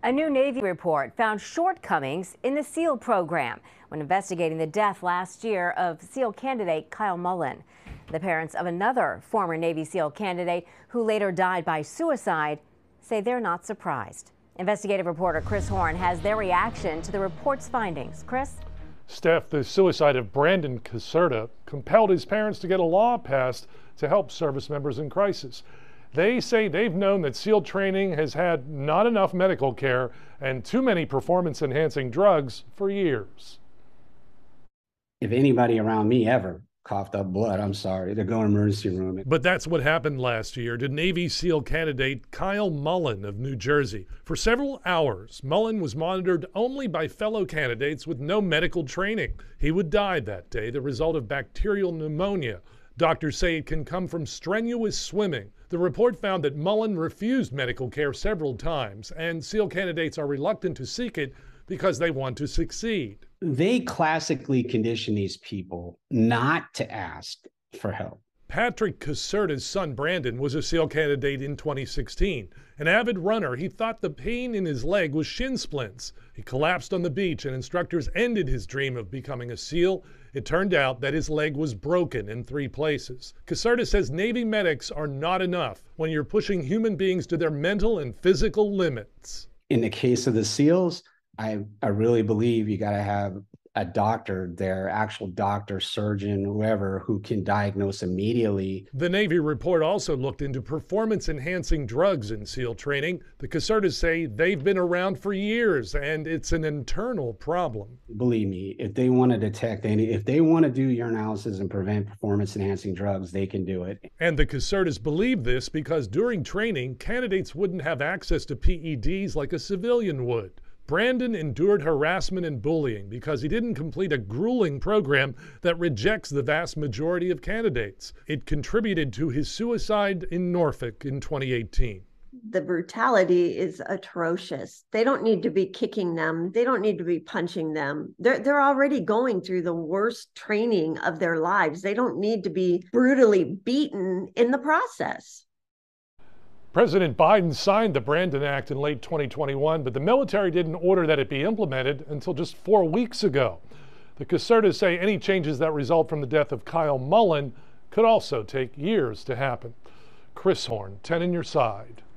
A new Navy report found shortcomings in the SEAL program when investigating the death last year of SEAL candidate Kyle Mullen. The parents of another former Navy SEAL candidate who later died by suicide say they're not surprised. Investigative reporter Chris Horn has their reaction to the report's findings. Chris? Steph, the suicide of Brandon Caserta compelled his parents to get a law passed to help service members in crisis. They say they've known that SEAL training has had not enough medical care and too many performance-enhancing drugs for years. If anybody around me ever coughed up blood, I'm sorry, they're going to emergency room. But that's what happened last year to Navy SEAL candidate Kyle Mullen of New Jersey. For several hours, Mullen was monitored only by fellow candidates with no medical training. He would die that day, the result of bacterial pneumonia. Doctors say it can come from strenuous swimming. The report found that Mullen refused medical care several times, and SEAL candidates are reluctant to seek it because they want to succeed. They classically condition these people not to ask for help. Patrick Caserta's son Brandon was a SEAL candidate in 2016. An avid runner, he thought the pain in his leg was shin splints. He collapsed on the beach and instructors ended his dream of becoming a SEAL. It turned out that his leg was broken in 3 places. Caserta says Navy medics are not enough when you're pushing human beings to their mental and physical limits. In the case of the SEALs, I really believe you got to have a doctor, their actual doctor, surgeon, whoever, who can diagnose immediately. The Navy report also looked into performance-enhancing drugs in SEAL training. The Casertas say they've been around for years, and it's an internal problem. Believe me, if they want to detect if they want to do urinalysis and prevent performance-enhancing drugs, they can do it. And the Casertas believe this because during training, candidates wouldn't have access to PEDs like a civilian would. Brandon endured harassment and bullying because he didn't complete a grueling program that rejects the vast majority of candidates. It contributed to his suicide in Norfolk in 2018. The brutality is atrocious. They don't need to be kicking them. They don't need to be punching them. They're already going through the worst training of their lives. They don't need to be brutally beaten in the process. President Biden signed the Brandon Act in late 2021, but the military didn't order that it be implemented until just 4 weeks ago. The Casertas say any changes that result from the death of Kyle Mullen could also take years to happen. Chris Horn, 10 on your side.